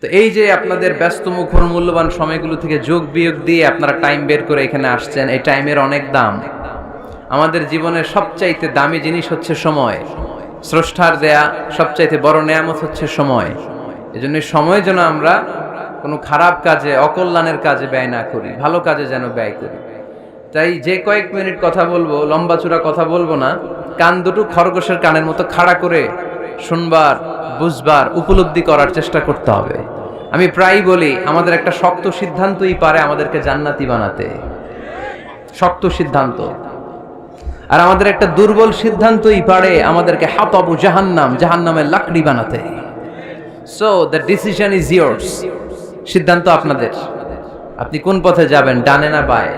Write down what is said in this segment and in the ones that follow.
তো এই যে আপনাদের ব্যস্ত মুখর মূল্যবান সময়গুলো থেকে যোগ বিয়োগ দিয়ে আপনারা টাইম বের করে এখানে আসছেন, এই টাইমের অনেক দাম। আমাদের জীবনের সবচাইতে দামি জিনিস হচ্ছে সময়। স্রষ্টার দেয়া সবচাইতে বড় নেয়ামত হচ্ছে সময়। এজন্য সময় যেন আমরা কোনো খারাপ কাজে, অকল্যাণের কাজে ব্যয় না করি, ভালো কাজে যেন ব্যয় করি। তাই যে কয়েক মিনিট কথা বলবো, লম্বা চূড়া কথা বলবো না, কান দুটো খরগোশের কানের মতো খাড়া করে শুনবার, বুঝবার, উপলব্ধি করার চেষ্টা করতে হবে। আমি প্রায় বলি, আমাদের একটা শক্ত সিদ্ধান্তই পারে আমাদেরকে জান্নাতি বানাতে, শক্ত সিদ্ধান্ত। আর আমাদের একটা দুর্বল সিদ্ধান্তই পারে আমাদেরকে হাতাবু জাহান্নাম, জাহান্নামের লাকড়ি বানাতে। So the decision is years. সিদ্ধান্ত আপনাদের। আপনি কোন পথে যাবেন, ডানে না বায়ে?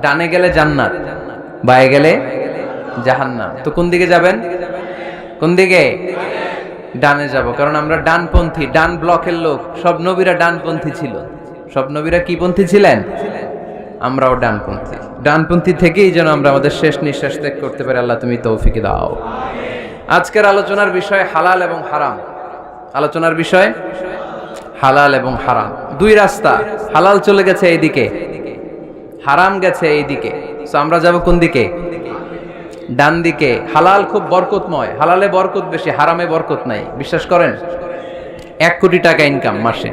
ডানে গেলে জান্নাত, বায়ে গেলে জাহান্নাম। তো কোন দিকে যাবেন? কোন দিকে? ডানে যাব, কারণ আমরা ডানপন্থী, ডান ব্লকের লোক। সব নবীরা ডানপন্থী ছিল। সব নবীরা কি পন্থী ছিলেন? আমরাও ডানপন্থী। ডানপন্থী থেকেই যেন আমরা আমাদের শেষ নিঃশ্বাস ত্যাগ করতে পারি। আল্লাহ তুমি তৌফিক দাও। আজকের আলোচনার বিষয় হালাল এবং হারাম। আলোচনার বিষয় হালাল এবং হারাম। দুই রাস্তা, হালাল চলে গেছে এইদিকে, হারাম গেছে এইদিকে। সো আমরা যাব কোন দিকে? ডান দিকে। হালাল খুব বরকতময়, হালালে বরকত বেশি, হারামে বরকত নাই। বিশ্বাস করেন? 1 কোটি টাকা ইনকাম মাসে।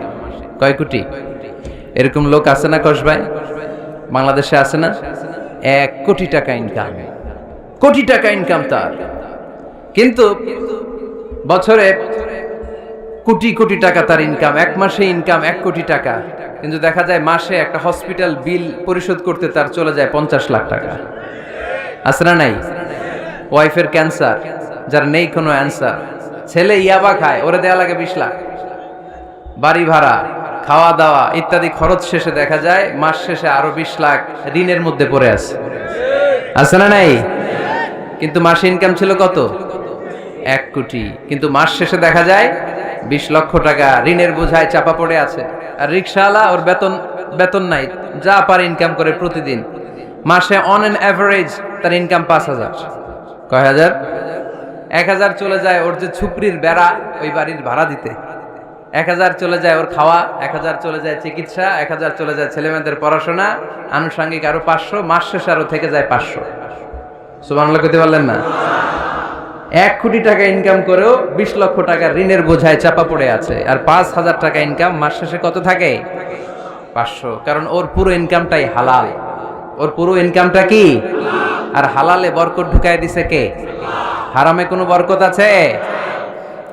কয় কোটি? এরকম লোক আছে না কসবায়? বাংলাদেশে আছে না? 1 কোটি টাকা ইনকাম, কোটি টাকা ইনকাম তার। কিন্তু বছরে কোটি কোটি টাকা তার ইনকাম, 1 মাসে ইনকাম 1 কোটি টাকা। কিন্তু দেখা যায় মাসে একটা হসপিটাল বিল পরিশোধ করতে তার চলে যায় 50 লাখ টাকা। আছে না নাই? ওয়াইফের ক্যান্সার, যার নেই কোনো অ্যান্সার। ছেলে ইয়াবা খায়, ওরে দেয়া লাগে 20 লাখ। বাড়ি ভাড়া, খাওয়া দাওয়া ইত্যাদি খরচ শেষে দেখা যায় মাস শেষে আরো 20 লাখ ঋণের মধ্যে পড়ে আছে। আছে না নাই? কিন্তু মাসে ইনকাম ছিল কত? 1 কোটি। কিন্তু মাস শেষে দেখা যায় 20 লক্ষ টাকা ঋণের বোঝায় চাপা পড়ে আছে। আর রিকশাওয়ালা, ওর বেতন নাই, যা পারে ইনকাম করে প্রতিদিন। মাসে অন এন অ্যাভারেজ তার ইনকাম 5,000। কয় হাজার? 1,000 চলে যায় ওর যে ছুপড়ির বেড়া, ওই বাড়ির ভাড়া দিতে। 1,000 চলে যায় ওর খাওয়া, 1,000 চলে যায় চিকিৎসা, 1,000 চলে যায় ছেলেমেয়েদের পড়াশোনা, আনুষঙ্গিক আরো 500, মাস শেষে আরো থেকে যায় 500। সুবহানাল্লাহ কইতে পারলেন না? 1 কোটি টাকা ইনকাম করেও 20 লক্ষ টাকা ঋণের বোঝায় চাপা পড়ে আছে। আর 5,000 টাকা ইনকাম, মাস শেষে কত থাকে? 500। কারণ ওর পুরো ইনকামটাই হালাল। ওর পুরো ইনকামটা কি? আর হালালে বরকত ঢুকায় দিছে কে? হারামে কোনো বরকত আছে?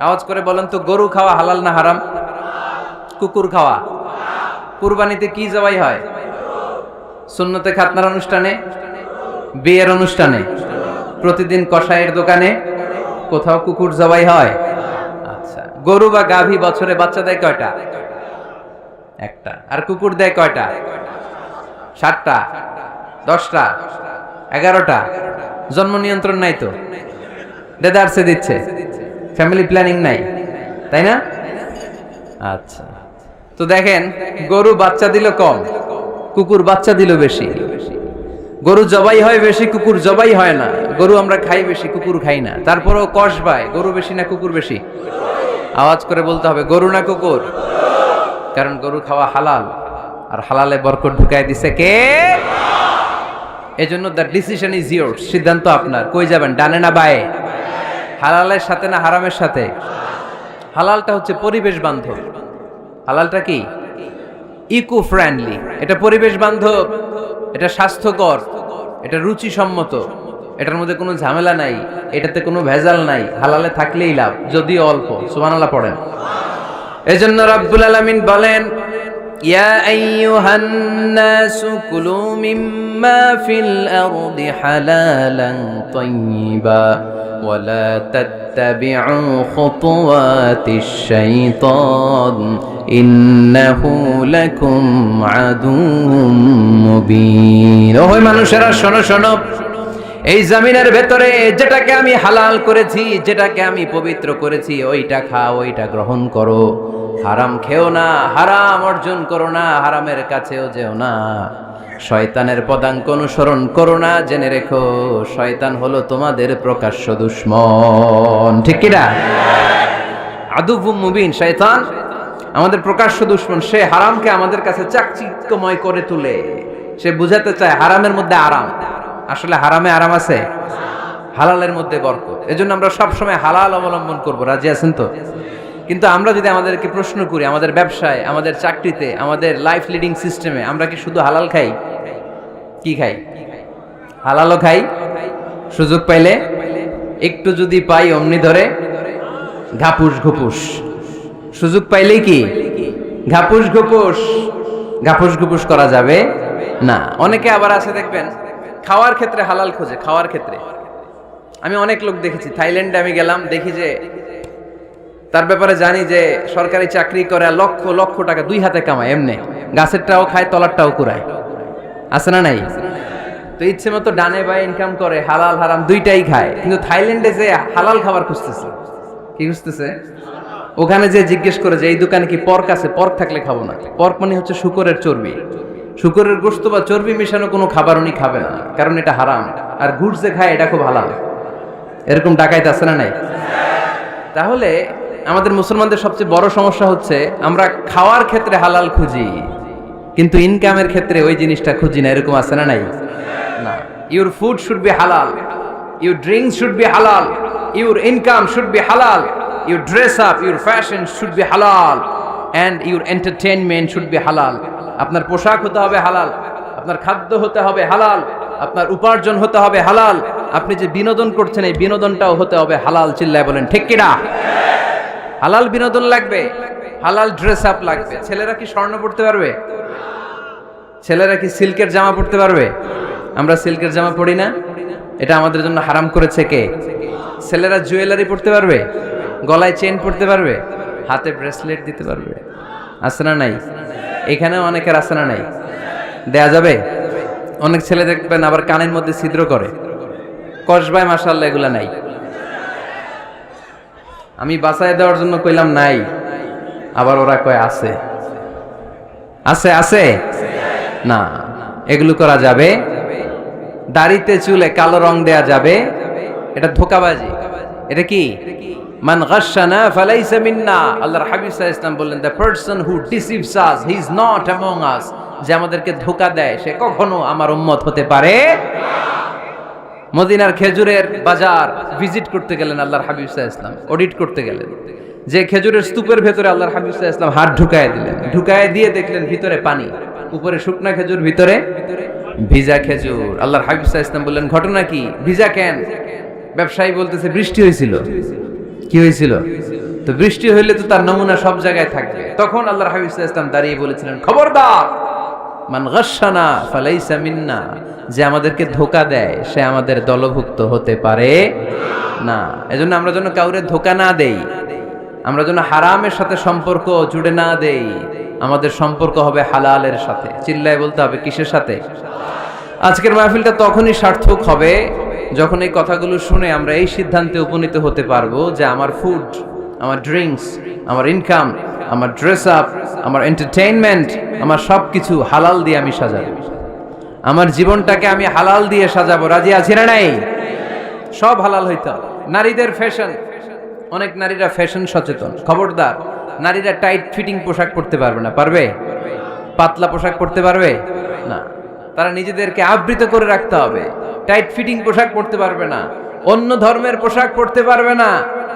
আওয়াজ করে বলেন তো, গরু খাওয়া হালাল না হারাম? কুকুর খাওয়া? কুরবানিতে কি জবাই হয়? সুন্নতে খাতনার অনুষ্ঠানে, বিয়ের অনুষ্ঠানে, প্রতিদিন কসাইয়ের দোকানে, কোথাও কুকুর জবাই হয়? আচ্ছা, গরু বা গাভী বছরে বাচ্চা দেয় কয়টা? একটা। আর কুকুর দেয় কয়টা? 7টা, 10টা, 11টা। জন্ম নিয়ন্ত্রণ নাই তো, দেদারসে দিচ্ছে, ফ্যামিলি প্ল্যানিং নাই, তাই না? আচ্ছা, তো দেখেন, গরু বাচ্চা দিল কম, কুকুর বাচ্চা দিল বেশি। গরু জবাই হয় বেশি, কুকুর জবাই হয় না। গরু আমরা খাই বেশি, কুকুর খাই না। তারপরেও কসবায় গরু বেশি না কুকুর বেশি? আওয়াজ করে বলতে হবে, গরু না কুকুর? কারণ গরু খাওয়া হালাল, আর হালালে বরকত ঢুকায় দিছে কে? এজন্য দ্য ডিসিশন ইজ ইয়ার্স। সিদ্ধান্ত আপনার। কই যাবেন, ডানে না বায়ে? হালালের সাথে না হারামের সাথে? হালালটা হচ্ছে পরিবেশ বান্ধব। হালালটা কি? Eco friendly. এটা পরিবেশ বান্ধব, এটা স্বাস্থ্যকর, এটা রুচিসম্মত, এটার মধ্যে কোনো ঝামেলা নাই, এটাতে কোনো ভেজাল নাই। হালালে থাকলেই লাভ, যদিও অল্প। সুবহানাল্লাহ পড়েন। এজন্য রাব্বুল আলামিন বলেন, ইয়া আইয়ুহান নাসু কুলু মিম্মা ফিল আরদি হালালান তাইয়্যিবা ওয়া লা তাত্তাবিউ খুতুওয়াতিশ শাইতান ইন্নাহু লাকুম আদুউম মুবিন। ওহে মানুষেরা, শোনো শোনো, এই জমিনের ভেতরে যেটাকে আমি হালাল করেছি, যেটাকে আমি পবিত্র করেছি, ওইটা খাও, ওইটা গ্রহণ করো। হারাম খেও না, হারাম অর্জন করো না, হারামের কাছেও যেও না। শয়তানের পদাঙ্ক অনুসরণ করো না। জেনে রেখো, শয়তান হলো তোমাদের প্রকাশ্য দুশমন। ঠিক কি না? আদুউম মুবিন। শয়তান আমাদের প্রকাশ্য দুশমন। সে হারামকে আমাদের কাছে চাকচিক্যময় করে তুলে। সে বুঝাতে চায় হারামের মধ্যে আরাম। আসলে হারামে আরাম আছে, হালালের মধ্যে বরকত। এজন্য আমরা সবসময় হালাল অবলম্বন করব। রাজি আছেন তো? কিন্তু আমরা যদি আমাদেরকে প্রশ্ন করি, আমাদের ব্যবসায়, আমাদের চাকরিতে, আমাদের লাইফ লিডিং সিস্টেমে আমরা কি শুধু হালাল খাই? কি খাই? হালালও খাই, সুযোগ পাইলে একটু যদি পাই অমনি ধরে ঘাপুস ঘুপুস। সুযোগ পাইলেই কি ঘাপুস ঘুপুস। ঘাপুস ঘুপুস করা যাবে না। অনেকে আবার আছে দেখবেন খাওয়ার ক্ষেত্রে হালাল খোঁজে। খাওয়ার ক্ষেত্রে আমি অনেক লোক দেখেছি। থাইল্যান্ডে আমি গেলাম, দেখি যে তার ব্যাপারে জানি যে সরকারি চাকরি করে, লক্ষ লক্ষ টাকা দুই হাতে কামায়, এমনি গাছেরটাও খায় তলারটাও কুড়ায়। আছে না নাই? তো ইচ্ছে মতো ডানে বাই ইনকাম করে, হালাল হারাম দুইটাই খায়। কিন্তু থাইল্যান্ডে যে হালাল খাবার খুঁজতেছে। কি খুঁজতেছে? ওখানে যে জিজ্ঞেস করে যে এই দোকানে কি পর্ক আছে? পর্ক থাকলে খাবো না। পর্ক মানে হচ্ছে শুকরের চর্বি। শুকরের গোশত বা চর্বি মেশানো কোনো খাবার উনি খাবে না, কারণ এটা হারাম। আর ঘুষ যে খায় এটা খুব হালাল। এরকম ডাকাইত আছে না নাই? তাহলে আমাদের মুসলমানদের সবচেয়ে বড় সমস্যা হচ্ছে আমরা খাওয়ার ক্ষেত্রে হালাল খুঁজি, কিন্তু ইনকামের ক্ষেত্রে ওই জিনিসটা খুঁজি না। এরকম আছে না নাই? না। Your food should be halal, your drinks should be halal, your income should be halal, your dress up, your fashion should be halal, and your entertainment should be halal. আপনার পোশাক হতে হবে হালাল, আপনার খাদ্য হতে হবে হালাল, আপনার উপার্জন হতে হবে হালাল, আপনি যে বিনোদন করছেন এই বিনোদনটাও হতে হবে হালাল। চিল্লায় বলেন ঠিক কিনা? হালাল বিনোদন লাগবে, হালাল ড্রেস আপ লাগবে। ছেলেরা কি স্বর্ণ পড়তে পারবে? ছেলেরা কি সিল্কের জামা পড়তে পারবে? আমরা সিল্কের জামা পরি না, এটা আমাদের জন্য হারাম করেছে কে? ছেলেরা জুয়েলারি পড়তে পারবে? গলায় চেন পড়তে পারবে? হাতে ব্রেসলেট দিতে পারবে? আছে না নাই? এখানেও অনেকের আছে না নাই? দেয়া যাবে? অনেক ছেলে দেখবেন আবার কানের মধ্যে ছিদ্র করে, কসবায়, মাশাআল্লাহ এগুলা নাই। আমি বাঁচায় দেওয়ার জন্য কইলাম নাই, আবার ওরা কয় আছে। আছে আছে না, এগুলো করা যাবে? দাড়িতে চুলে কালো রং দেয়া যাবে? এটা ধোঁকাবাজি। এটা কি? মান গাশশানা ফালাইসা মিন্না। আল্লাহর হাবিব সাল্লাল্লাহু আলাইহি ওয়াসাল্লাম বললেন, the person who deceives us he is not among আস। যে আমাদেরকে ধোঁকা দেয় সে কখনো আমার উম্মত হতে পারে না। মদিনার খেজুরের বাজার ভিজিট করতে গেলেন আল্লাহর হাবিব সাল্লাল্লাহু আলাইহি ওয়াসাল্লাম, অডিট করতে গেলেন। যে খেজুরের স্তূপের ভেতরে আল্লাহর হাবিব সাল্লাল্লাহু আলাইহি ওয়াসাল্লাম হাত ঢুকায় দিলেন। ঢুকায় দিয়ে দেখলেন ভিতরে পানি, উপরে শুকনা খেজুর, ভিতরে ভিজা খেজুর। আল্লাহর হাবিব সাল্লাল্লাহু আলাইহি ওয়াসাল্লাম বললেন, ঘটনা কি? ভিজা কেন? ব্যবসায়ী বলতেছে বৃষ্টি হয়েছিল। কি হয়েছিল? তো বৃষ্টি হইলে তো তার নমুনা সব জায়গায় থাকবে। তখন আল্লাহর হাবিব সাল্লাল্লাহু আলাইহি ওয়াসাল্লাম দাঁড়িয়ে বলেছিলেন, খবরদার, মান গাশশানা ফালাইসা মিন্না। যে আমাদেরকে ধোঁকা দেয় সে আমাদের দলভুক্ত হতে পারে না। এজন্য আমরা যেন কাউরে ধোঁকা না দেই, আমরা যেন হারামের সাথে সম্পর্ক জুড়ে না দেই। আমাদের সম্পর্ক হবে হালালের সাথে। চিল্লায় বলতে হবে কিসের সাথে? আজকের মাহফিলটা তখনই সার্থক হবে যখন এই কথাগুলো শুনে আমরা এই সিদ্ধান্তে উপনীত হতে পারবো যে আমার ফুড, আমার ড্রিঙ্কস, আমার ইনকাম, আমার ড্রেস আপ, আমার এন্টারটেইনমেন্ট, আমার সবকিছু হালাল দিয়ে আমি সাজাবো। আমার জীবনটাকে আমি হালাল দিয়ে সাজাবো। রাজি আছি না নাই? সব হালাল হইতে হবে। নারীদের ফ্যাশন, অনেক নারীরা ফ্যাশন সচেতন। খবরদার, নারীরা টাইট ফিটিং পোশাক পরতে পারবে না। পারবে? পাতলা পোশাক পরতে পারবে না। তারা নিজেদেরকে আবৃত করে রাখতে হবে। টাইট ফিটিং পোশাক পরতে পারবে না, অন্য ধর্মের পোশাক পরতে পারবে না,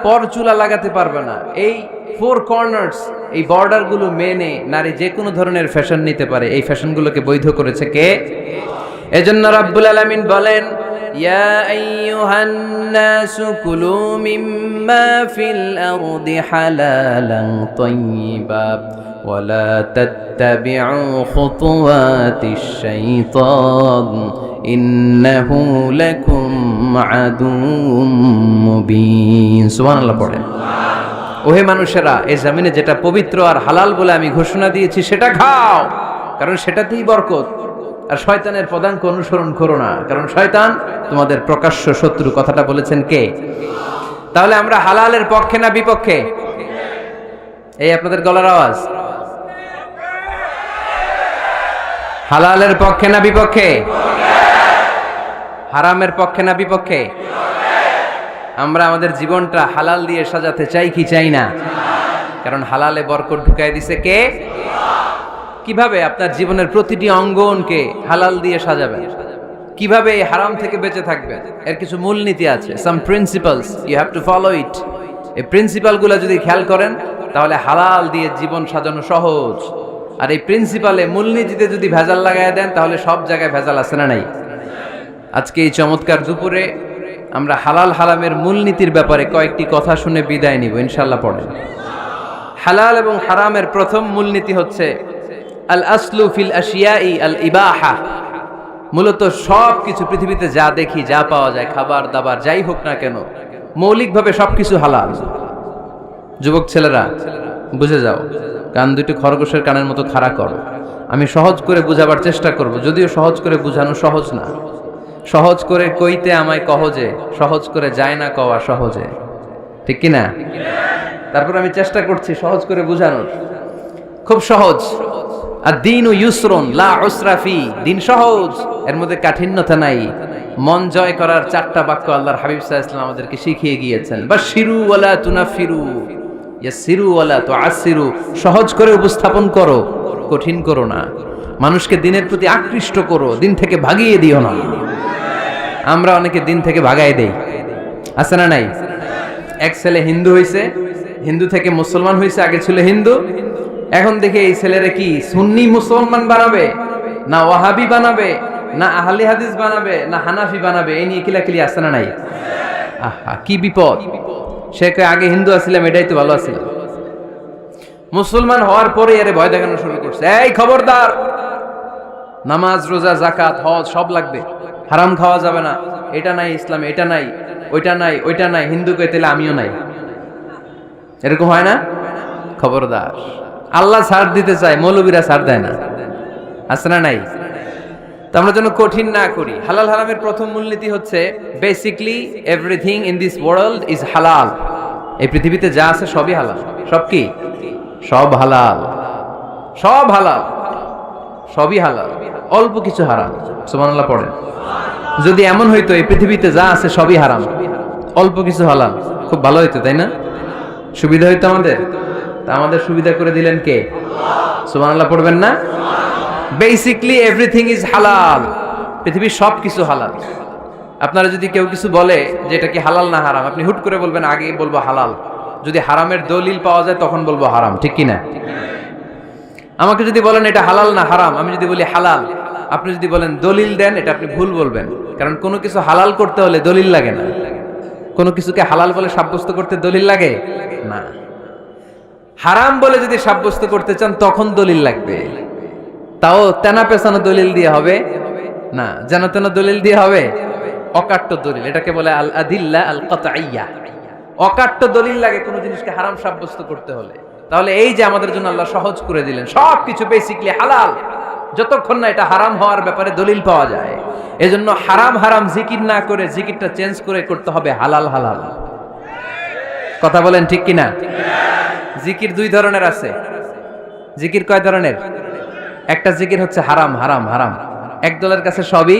পরচুলা লাগাতে পারবে না। এই ফোর কর্নার্স, এই বর্ডার গুলো মেনে নারী যে কোনো ধরনের ফ্যাশন নিতে পারে। এই ফ্যাশনগুলোকে বৈধ করেছে কে? এজন্য রাব্বুল আলামিন বলেন, ইয়া আইয়ুহান নাসু কুলু মিম্মা ফিল আরদি হালালান তাইয়্যিবা ওয়ালা তাত্তাবিউ খুতুওয়াতিশ শাইতান ইন্নাহু লাকুম আদুউম মুবিন। সুবহানাল্লাহ পড়েন। ওহে মানুষেরা, এই জমিনে যেটা পবিত্র আর হালাল বলে আমি ঘোষণা দিয়েছি সেটা খাও, কারণ সেটাতেই বরকত। আর শয়তানের পদাঙ্ক অনুসরণ করো না, কারণ শয়তান তোমাদের প্রকাশ্য শত্রু। কথাটা বলেছেন কে? তাহলে আমরা হালালের পক্ষে না বিপক্ষে? এই আপনাদের গলার আওয়াজ। হালালের পক্ষে না বিপক্ষে? হারামের পক্ষে না বিপক্ষে? আমরা আমাদের জীবনটা হালাল দিয়ে সাজাতে চাই কি চাই না? কারণ হালালে বরকত ঢুকাই দিছে কে? কিভাবে আপনার জীবনের প্রতিটি অঙ্গনকে হালাল দিয়ে সাজাবেন, কিভাবে এই হারাম থেকে বেঁচে থাকবেন, এর কিছু মূলনীতি আছে, some principles, you have to follow it. এই প্রিন্সিপালগুলো যদি খেয়াল করেন তাহলে হালাল দিয়ে জীবন সাজানো সহজ। আর এই প্রিন্সিপালে মূলনীতিতে যদি ভেজাল লাগায় দেন তাহলে সব জায়গায় ভেজাল আছে না নাই? আজকে এই চমৎকার দুপুরে আমরা হালাল হারামের মূলনীতির ব্যাপারে কয়েকটি কথা শুনে বিদায় নিব ইনশাআল্লাহ। পড়েন। হালাল এবং হারামের প্রথম মূলনীতি হচ্ছে আল আসলু ফিল আশিয়াই আল ইবাহা। মূলত সব কিছু পৃথিবীতে যা দেখি, যা পাওয়া যায়, খাবার দাবার যাই হোক না কেন, মৌলিকভাবে সবকিছু হালাল। যুবক ছেলেরা বুঝে যাও, কান দুটি খরগোশের কানের মতো খাড়া করো। আমি সহজ করে বুঝাবার চেষ্টা করব, যদিও সহজ করে বুঝানো সহজ না। সহজ করে কইতে আমায় কহজে, সহজ করে যায় না কওয়া সহজে, ঠিক কি না? তারপর আমি চেষ্টা করছি সহজ করে বুঝানোর। খুব সহজ। আর দিন ও ইউসরুন লা উসরা ফি, দিন সহজ, এর মধ্যে কাঠিন্যতা নাই। মন জয় করার 4টা বাক্য আল্লাহর হাবিব সাল্লাল্লাহু আলাইহি ওয়াসাল্লাম আমাদেরকে শিখিয়ে গিয়েছেন। বাশিরু ওয়ালা তুনাফিরু, ইয়াসিরু ওয়ালা তুআসিরু। সহজ করে উপস্থাপন করো, কঠিন করো না। মানুষকে দিনের প্রতি আকৃষ্ট করো, দিন থেকে ভাগিয়ে দিও না। আমরা অনেকে দিন থেকে ভাগাই দেই, আছে না নাই? এক ছেলে হিন্দু হইছে, হিন্দু থেকে মুসলমান হইছে, আগে ছিল হিন্দু, এখন দেখে এই ছেলেরা কি সুন্নি মুসলমান বানাবে, না ওয়াহাবি বানাবে, না আহলে হাদিস বানাবে, না হানাফি বানাবে, এই নিয়ে কিলাকিলি, আছে না নাই? আহা, কি বিপদ! সে আগে হিন্দু আছিলাম, এটাই তো ভালো আছিল। মুসলমান হওয়ার পরে এর ভয় দেখানো শুরু করছে, এই খবরদার, নামাজ রোজা জাকাত হজ সব লাগবে, হারাম খাওয়া যাবে না, এটা নাই ইসলামে, এটা নাই, ওইটা নাই, ওইটা নাই, হিন্দু কে তাহলে আমিও নাই। এরকম হয় না? খবরদার। আল্লাহ ছাড় দিতে চায়, মৌলবীরা ছাড় দেয় না, আছে না নাই? তো আমরা যেন কঠিন না করি। হালাল হারামের প্রথম মূলনীতি হচ্ছে basically everything in this world is হালাল। এই পৃথিবীতে যা আছে সবই হালাল। সব কি? সব হালাল, সব হালাল, সবই হালাল, অল্প কিছু হারাম। সুবহানাল্লাহ পড়েন। যদি এমন হইতো এই পৃথিবীতে যা আছে সবই হারাম, অল্প কিছু হালাল, খুব ভালো হইতো, তাই না? সুবিধা হইতো আমাদের। তা আমাদের সুবিধা করে দিলেন কে? সুবহানাল্লাহ পড়বেন না? বেসিকলি এভরিথিং ইজ হালাল। পৃথিবীর সব কিছু হালাল। আপনারা যদি কেউ কিছু বলে যে এটা কি হালাল না হারাম, আপনি হুট করে বলবেন আগে বলবো হালাল, যদি হারামের দলিল পাওয়া যায় তখন বলবো হারাম, ঠিক কি না? আমাকে যদি বলেন এটা হালাল না হারাম, আমি যদি বলি হালাল, আপনি যদি বলেন দলিল দেন, এটা আপনি ভুল বলবেন। কারণ কোনো কিছু হালাল করতে হলে দলিল লাগে না। কোনো কিছুকে হালাল বলে সাব্যস্ত করতে দলিল লাগে না। হারাম বলে যদি সাব্যস্ত করতে চান তখন দলিল লাগবে, তাও তেনা পেছানো দলিল দিয়ে হবে না, যেন তেন দলিল দিয়ে হবে, অকাট্য দলিল। এটাকে বলে আল আদিল্লা আল কাতঈয়া। অকাট্য দলিল লাগে কোনো জিনিসকে হারাম সাব্যস্ত করতে হলে। তাহলে এই যে আমাদের জন্য আল্লাহ সহজ করে দিলেন, সবকিছু বেসিকলি হালাল, যতক্ষণ না এটা হারাম হওয়ার ব্যাপারে দলিল পাওয়া যায়। এজন্য হারাম হারাম জিকির না করে জিকিরটা চেঞ্জ করে করতে হবে হালাল হালাল। কথা বলেন ঠিক কিনা? জিকির 2 ধরনের আছে। জিকির কয় ধরনের? একটা জিকির হচ্ছে হারাম হারাম হারাম, এক দলের কাছে সবই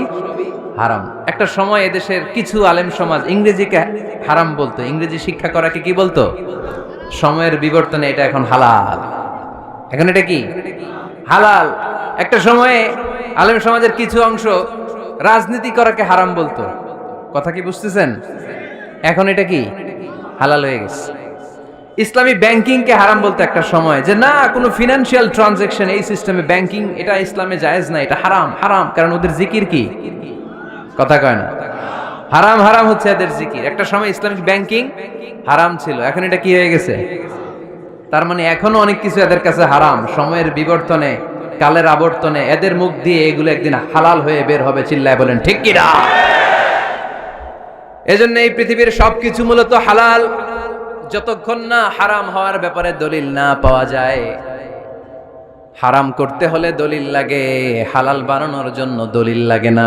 হারাম। একটা সময় এদেশের কিছু আলেম সমাজ ইংরেজিকে হারাম বলতো, ইংরেজি শিক্ষা করাকে কি বলতো? সময়ের বিবর্তনে এটা এখন হালাল। এখন এটা কি? হালাল। একটা সময়ে আলেম সমাজের কিছু অংশ রাজনীতি করাকে হারাম বলতো। কথা কি বুঝতেছেন? এখন এটা কি? হালাল হয়ে গেছে। ইসলামী ব্যাংকিং কে হারাম বলতো একটা সময়, যে না কোনো ফিনান্সিয়াল ট্রানজাকশন এই সিস্টেমে ব্যাংকিং এটা ইসলামে জায়েজ না, এটা হারাম হারাম। কারণ ওদের জিকির কি? কথা কয় না। হারাম হারাম হচ্ছে এদের জিকির। একটা সময় ইসলামিক ব্যাংকিং হারাম ছিল, এখন এটা কি হয়ে গেছে? তার মানে এখনো অনেক কিছু এদের কাছে হারাম। সময়ের বিবর্তনে, কালের আবর্তনে এদের মুখ দিয়ে এগুলো একদিন হালাল হয়ে বের হবে। চিল্লায় বলেন ঠিক কি না? এজন্য এই পৃথিবীর সবকিছু মূলত হালাল, যতক্ষণ না হারাম হওয়ার ব্যাপারে দলিল না পাওয়া যায়। হারাম করতে হলে দলিল লাগে, হালাল বানানোর জন্য দলিল লাগে না।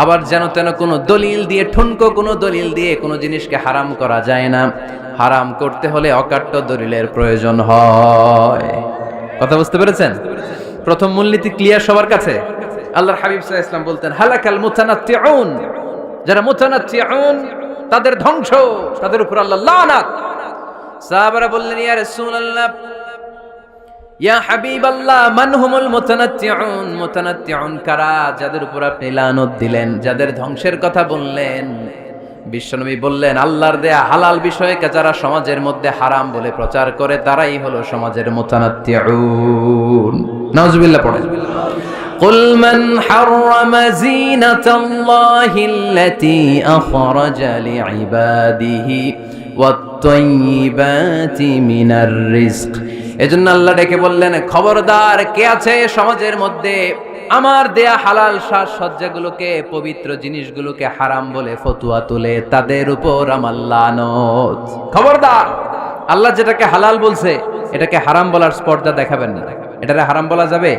আবার যেন তেন কোনো দলিল দিয়ে, ঠুনকো কোনো দলিল দিয়ে কোনো জিনিসকে হারাম করা যায় না। হারাম করতে হলে অকাট্য দলিলের প্রয়োজন হয়। কথা বুঝতে পেরেছেন? প্রথম মূলনীতি ক্লিয়ার সবার কাছে? আল্লাহর হাবিব সাল্লাল্লাহু আলাইহি ওয়াসাল্লাম বলতেন হালাকাল মুতানাত্তিউন, যারা মুতানাত্তিউন তাদের ধ্বংস, তাদের উপর আল্লাহ লানাত। সাহাবারা বললেন, ইয়া রাসূলুল্লাহ, ইয়া হাবিবাল্লাহ, মান হুমুল মুতানাত্তিউন? মুতানাত্তিউন কারা? যাদের উপর আপনি লানত দিলেন, যাদের ধ্বংসের কথা বললেন। বিশ্বনবী বললেন, আল্লাহর দেয়া হালাল বিষয়কে যারা সমাজের মধ্যে হারাম বলে প্রচার করে তারাই হলো সমাজের মুতানাত্তিউন। নাউজুবিল্লাহ পড়েন। قل من حرم زينة الله التي أخرج لعباده والطيبات من الرزق। এজন্য আল্লাহ ডেকে বললেন, খবরদার, কে আছে সমাজের মধ্যে আমার দেয়া হালাল সাজসজ্জাগুলোকে, পবিত্র জিনিসগুলোকে হারাম বলে ফতোয়া তুলে, তাদের উপর আমার লানত। খবরদার, আল্লাহ যেটাকে হালাল বলছে এটাকে হারাম বলার স্পর্ধা দেখাবেন না। এটারে হারাম বলা যাবে?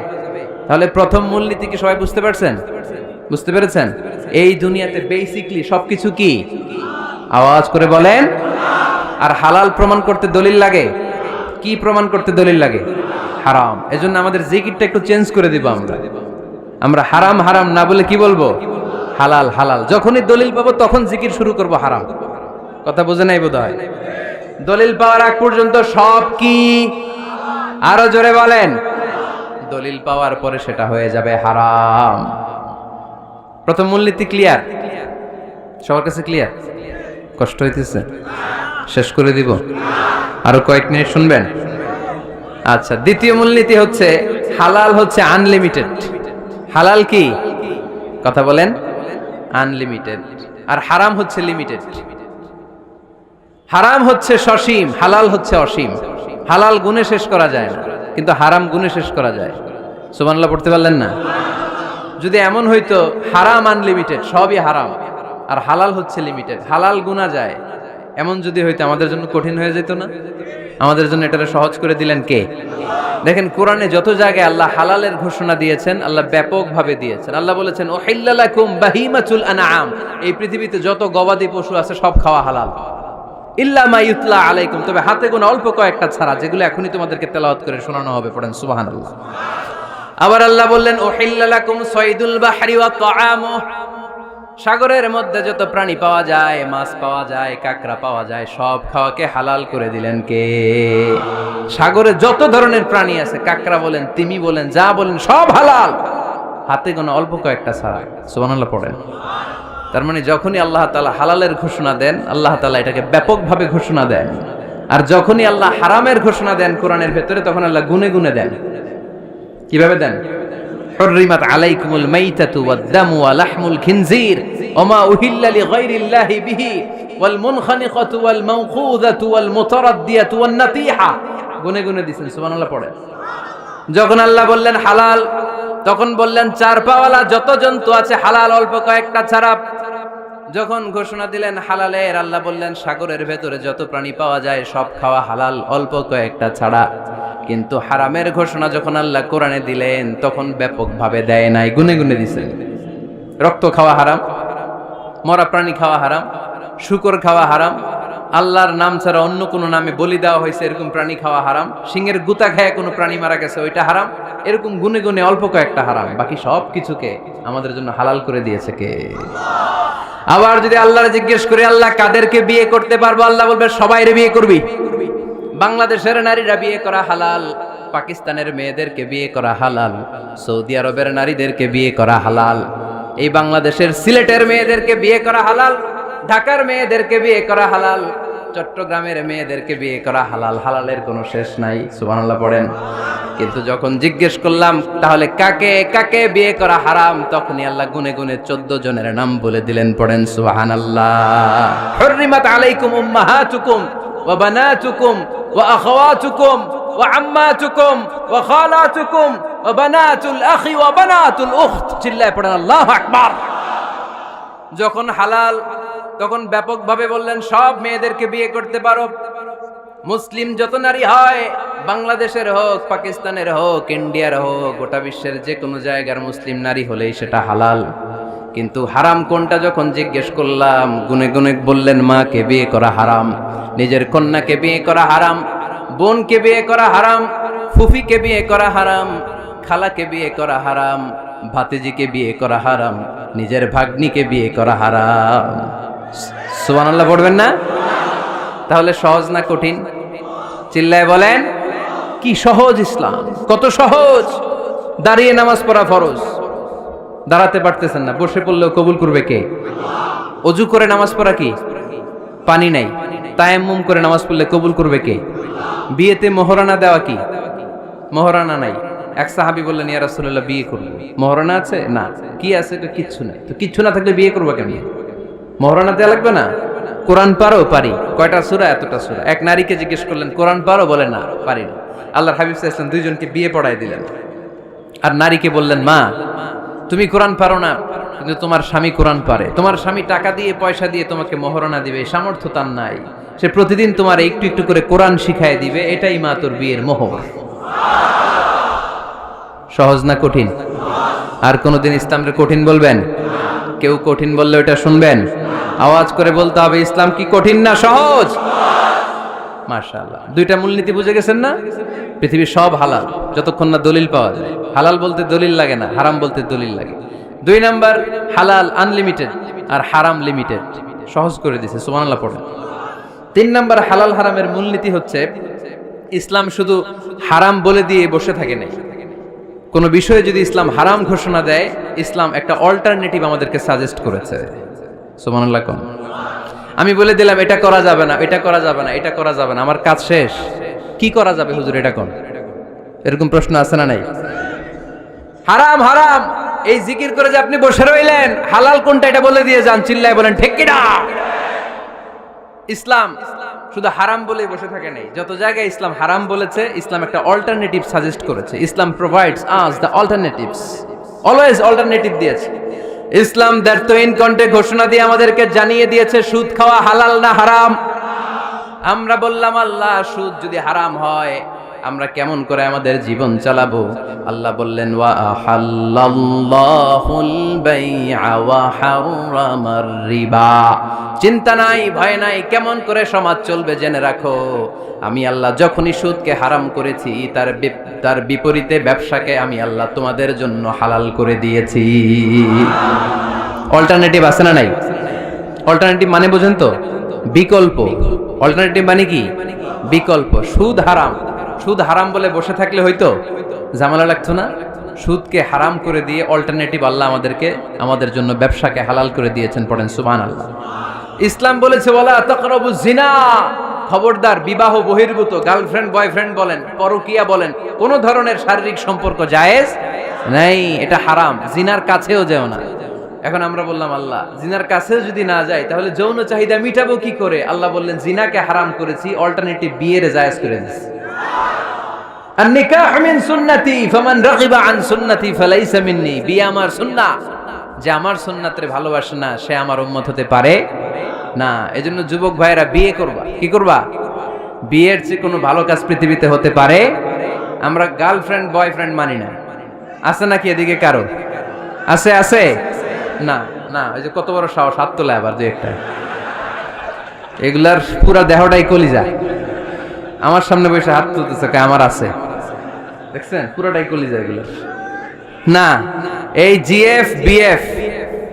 তাহলে প্রথম মূলনীতি কি সবাই বুঝতে পারছেন? বুঝতে পেরেছেন? এই দুনিয়াতে বেসিকলি সবকিছু কি? আওয়াজ করে বলেন। আর হালাল প্রমাণ করতে দলিল লাগে। কি প্রমাণ করতে দলিল লাগে? হারাম। এজন্য আমাদের জিকিরটা একটু চেঞ্জ করে দিব। আমরা হারাম হারাম না বলে কি বলবো? হালাল হালাল। যখনই দলিল পাবো তখন জিকির শুরু করব হারাম। কথা বোঝে নাই বোধহয়? দলিল পাওয়ার আগ পর্যন্ত সব কি? আরো জোরে বলেন। দলিল পাওয়ার পরে সেটা হয়ে যাবে হারাম। প্রথম মূলনীতি ক্লিয়ার? সবার কাছে ক্লিয়ার? কষ্ট হইতেছে? শেষ করে দিব? আরো কয়েক মিনিট শুনবেন? আচ্ছা, দ্বিতীয় মূলনীতি হচ্ছে হালাল হচ্ছে আনলিমিটেড। হালাল কি? কথা বলেন। আনলিমিটেড। আর হারাম হচ্ছে লিমিটেড। হারাম হচ্ছে সসীম, হালাল হচ্ছে অসীম। হালাল গুণে শেষ করা যায় না, কিন্তু হারাম গুণে শেষ করা যায়। সুবহানাল্লাহ পড়তে পারলেন না? যদি এমন হইতো হারাম আনলিমিটেড, সবই হারাম, আর হালাল হচ্ছে লিমিটেড, হালাল গুণা যায়, এমন যদি হইতো আমাদের জন্য কঠিন হয়ে যেত না? আমাদের জন্য এটাকে সহজ করে দিলেন কে? দেখেন, কোরআনে যত জায়গায় আল্লাহ হালালের ঘোষণা দিয়েছেন, আল্লাহ ব্যাপকভাবে দিয়েছেন। আল্লাহ বলেছেন, উহিল্লা লাকুম বাহিমাতুল আনআম, এই পৃথিবীতে যত গবাদি পশু আছে সব খাওয়া হালাল, ইল্লা মা ইউতলা আলাইকুম, তবে হাতে গোনা অল্প কয়েকটা ছাড়া, যেগুলো এখনই তোমাদেরকে তেলাওয়াত করে শোনানো হবে। পড়েন সুবহানাল্লাহ। আবার আল্লাহ বললেন, উহিল্লা লাকুম সাইদুল বাহরি ওয়া তাআমু, সাগরের মধ্যে যত প্রাণী পাওয়া যায়, মাছ পাওয়া যায়, কাঁকড়া পাওয়া যায়, সব খাওয়াকে হালাল করে দিলেন কে? সাগরে যত ধরনের প্রাণী আছে, কাঁকড়া বলেন, তিমি বলেন, যা বলেন, সব হালাল, হাতে গোনা অল্প কয়েকটা ছাড়া। সুবহানাল্লাহ পড়েন। তার মানে যখনই আল্লাহ তাআলা হালালের ঘোষণা দেন, আল্লাহ তাআলা এটাকে ব্যাপকভাবে ঘোষণা দেন। আর যখনই আল্লাহ হারামের ঘোষণা দেন কোরআনের ভেতরে, তখন আল্লাহ গুনে গুনে দেন। কিভাবে দেন? হুররিমাত আলাইকুমুল মাইতাতু ওয়াদ-দামু ওয়া লাহমুল খিনজির ওয়া মা উহিল্লা লিগাইরিল্লাহি বিহি ওয়াল মুনখানিকাতু ওয়াল মাওকুযাতু ওয়াল মুতারাদ্দিয়াতু ওয়ান নাতিহা। গুনে গুনে দিয়েছেন। সুবহানাল্লাহ পড়েন। যখন আল্লাহ বললেন হালাল, তখন বললেন চার পাওয়ালা যত জন্তু আছে হালাল, অল্প কয়েকটা ছাড়া। যখন ঘোষণা দিলেন হালালের, আল্লাহ বললেন সাগরের ভেতরে যত প্রাণী পাওয়া যায় সব খাওয়া হালাল, অল্প কয়েকটা ছাড়া। কিন্তু হারামের ঘোষণা যখন আল্লাহ কোরআনে দিলেন, তখন ব্যাপকভাবে দেয় নাই, গুনে গুনে দিয়েছেন। রক্ত খাওয়া হারাম, মরা প্রাণী খাওয়া হারাম, শূকর খাওয়া হারাম, আল্লাহর নাম ছাড়া অন্য কোনো নামে বলি দেওয়া হয়েছে এরকম প্রাণী খাওয়া হারাম, সিংহের গুতা খায় কোনো প্রাণী মারা গেছে ওইটা হারাম। এরকম গুনে গুনে অল্প কয়েকটা হারাম, বাকি সব কিছুকে আমাদের জন্য হালাল করে দিয়েছে কে? আবার যদি আল্লাহর জিজ্ঞেস করে আল্লাহ কাদেরকে বিয়ে করতে পারবো, আল্লাহ বলবে সবাইরে বিয়ে করবি। বাংলাদেশের নারীরা বিয়ে করা হালাল, পাকিস্তানের মেয়েদেরকে বিয়ে করা হালাল, সৌদি আরবের নারীদেরকে বিয়ে করা হালাল, এই বাংলাদেশের সিলেটের মেয়েদেরকে বিয়ে করা হালাল, ঢাকার মেয়েদেরকে বিয়ে করা হালাল, চট্টগ্রামের মেয়েদেরকে বিয়ে করা হালাল। হালালের কোনো শেষ নাই। সুবহানাল্লাহ পড়েন। কিন্তু যখন জিজ্ঞেস করলাম তাহলে কাকে কাকে বিয়ে করা হারাম, তখনই আল্লাহ গুনে গুনে 14 জনের নাম বলে দিলেন। পড়েন সুবহানাল্লাহ। হুররিমাত আলাইকুম উম্মাহাতুকুম ওয়া বানাতুকুম ওয়া আখাওয়াতুকুম ওয়া আম্মাতুকুম ওয়া খালাতুকুম ওয়া বানাতুল আখি ওয়া বানাতুল উখত। চিল্লায় পড়েন আল্লাহু আকবার। যখন হালাল, তখন ব্যাপকভাবে বললেন সব মেয়েদেরকে বিয়ে করতে পারো। মুসলিম যত নারী হয়, বাংলাদেশের হোক, পাকিস্তানের হোক, ইন্ডিয়ার হোক, গোটা বিশ্বের যে কোনো জায়গার মুসলিম নারী হলেই সেটা হালাল। কিন্তু হারাম কোনটা যখন জিজ্ঞেস করলাম, গুনে গুনে বললেন মাকে বিয়ে করা হারাম, নিজের কন্যাকে বিয়ে করা হারাম, বোনকে বিয়ে করা হারাম, ফুফিকে বিয়ে করা হারাম, খালাকে বিয়ে করা হারাম, ভাতিজিকে বিয়ে করা হারাম, নিজের ভাগ্নিকে বিয়ে করা হারাম। সুবহানাল্লাহ পড়বেন না? তাহলে সহজ না কঠিন? চিল্লায় বলেন, কি সহজ ইসলাম, কত সহজ। দাঁড়িয়ে নামাজ পড়া ফরজ, দাঁড়াতে পারতেছেন না, বসে পড়লেও কবুল করবে কে? অজু করে নামাজ পড়া কি? পানি নাই, তায়াম্মুম করে নামাজ পড়লে কবুল করবে কে? বিয়েতে মোহরানা দেওয়া কি? মোহরানা নাই। এক সাহাবী বললেন, ইয়া রাসূলুল্লাহ বিয়ে করব, মোহরানা আছে? না। কি আছে? তো কিচ্ছু নাই। তো কিচ্ছু না থাকলে বিয়ে করবো কেমনে? মোহরানা দেওয়া লাগবে না? কোরআন পারো? পারি। কয়টা সূরা? এতটা সূরা। এক নারীকে জিজ্ঞেস করলেন, কোরআন পারো? বলে না, পারি না। আল্লাহর হাবিব সাল্লাল্লাহু আলাইহি ওয়াসাল্লাম দুইজনকে বিয়ে পড়ায় দিলেন। আর নারীকে বললেন, মা তুমি কোরআন পারো না, কিন্তু তোমার স্বামী কোরআন পারে, তোমার স্বামী টাকা দিয়ে পয়সা দিয়ে তোমাকে মোহরানা দিবে, সামর্থ্য তার নাই, সে প্রতিদিন তোমার একটু একটু করে কোরআন শিখায় দিবে, এটাই মা তোর বিয়ের মোহর। সহজ না কঠিন? আর কোনোদিন ইসলামকে কঠিন বলবেন? কেউ কঠিন বললে ওটা শুনবেন? আওয়াজ করে বলতে হবে, ইসলাম কি কঠিন না সহজ? মাশাআল্লাহ। দুইটা মূলনীতি বুঝে গেছেন না? পৃথিবীর সব হালাল যতক্ষণ না দলিল পাওয়া যায়। হালাল বলতে দলিল লাগে না, হারাম বলতে দলিল লাগে। 2 নাম্বার, হালাল আনলিমিটেড আর হারাম লিমিটেড, সহজ করে দিয়েছে, সুবহানাল্লাহ পড়েন। 3 নাম্বার, হালাল হারামের মূলনীতি হচ্ছে ইসলাম শুধু হারাম বলে দিয়ে বসে থাকে নাই। কোন বিষয়ে যদি ইসলাম হারাম ঘোষণা দেয়, ইসলাম একটা অল্টারনেটিভ আমাদেরকে সাজেস্ট করেছে। সুবহানাল্লাহ কোন? আমি বলে দিলাম এটা করা যাবে না, এটা করা যাবে না, এটা করা যাবে না, আমার কাজ শেষ, কি করা যাবে হুজুর এটা কোন? এরকম প্রশ্ন আছে না নাই? হারাম হারাম এই জিকির করে যে আপনি বসে রইলেন, হালাল কোনটা এটা বলে দিয়ে যান, চিল্লায় বলেন ঠিক কি না? ইসলাম শুধু হারাম বলেই বসে থাকে নাই, যত জায়গায় ইসলাম হারাম বলেছে, ইসলাম একটা অল্টারনেটিভ সাজেস্ট করেছে। Islam provides us the alternatives, always alternative দিয়েছে। ইসলাম দ্যাট তো ইন কন্টে ঘোষণা দিয়ে আমাদেরকে জানিয়ে দিয়েছে সুদ খাওয়া হালাল না হারাম। আমরা বললাম, আল্লাহ সুদ যদি হারাম হয় আমরা কেমন করে আমাদের জীবন চালাবো? আল্লাহ বললেন, ওয়া আহাল্লাল্লাহুল বাই'a ওয়া হারামার রিবা। চিন্তা নাই, ভয় নাই, কেমন করে সমাজ চলবে জেনে রাখো, আমি আল্লাহ যখনই সুদকে হারাম করেছি তার বিপরীতে ব্যবসাকে আমি আল্লাহ তোমাদের জন্য হালাল করে দিয়েছি। অল্টারনেটিভ আছে না নাই? অল্টারনেটিভ মানে বোঝেন তো? বিকল্প। অল্টারনেটিভ মানে কি? বিকল্প। সুদ হারাম, সুদ হারাম বলে বসে থাকলে হয়তো ঝামেলা লাগতো না? সুদকে হারাম করে দিয়ে অল্টারনেটিভ আল্লাহ আমাদের জন্য ব্যবসাকে হালাল করে দিয়েছেন। পড়েন সুবহানাল্লাহ। ইসলাম বলেছে, ওয়ালা তাকরাবুজ জিনা, খবরদার বিবাহ বহির্ভূত, গার্লফ্রেন্ড বয়ফ্রেন্ড বলেন, পরকীয়া বলেন, কোন ধরনের শারীরিক সম্পর্ক জায়েজ নাই, এটা হারাম। জিনার কাছেও যেও না। এখন আমরা বললাম, আল্লাহ জিনার কাছেও যদি না যায় তাহলে যৌন চাহিদা মিটাবো কি করে? আল্লাহ বললেন, জিনাকে হারাম করেছি, অল্টারনেটিভ বিয়ের জায়েজ করে দিয়েছি। আন-নিকাহ মিন সুন্নতি ফামান রাগিবা আন সুন্নতি ফালাইসা মিন্নি। বিয়ে আমার সুন্নাহ, যে আমার সুন্নাতরে ভালোবাসে না সে আমার উম্মত হতে পারে না। এজন্য যুবক ভাইরা বিয়ে করবা। কি করবা? বিয়ের চেয়ে কোনো ভালো কাজ পৃথিবীতে হতে পারে? আমরা গার্লফ্রেন্ড বয়ফ্রেন্ড মানি না। আছে নাকি এদিকে কারো? আছে? আছে না? না, এই যে কত বড় সাহস, হাত তোলা আবার দুই একটা। এগুলার পুরা দেহটাই কলিজা। আমার সামনে বসে হাত তুলতেছে, আমার আছে, দেখছেন? পুরাটাই কলিজা এগুলো। না, এই জিএফ বিএফ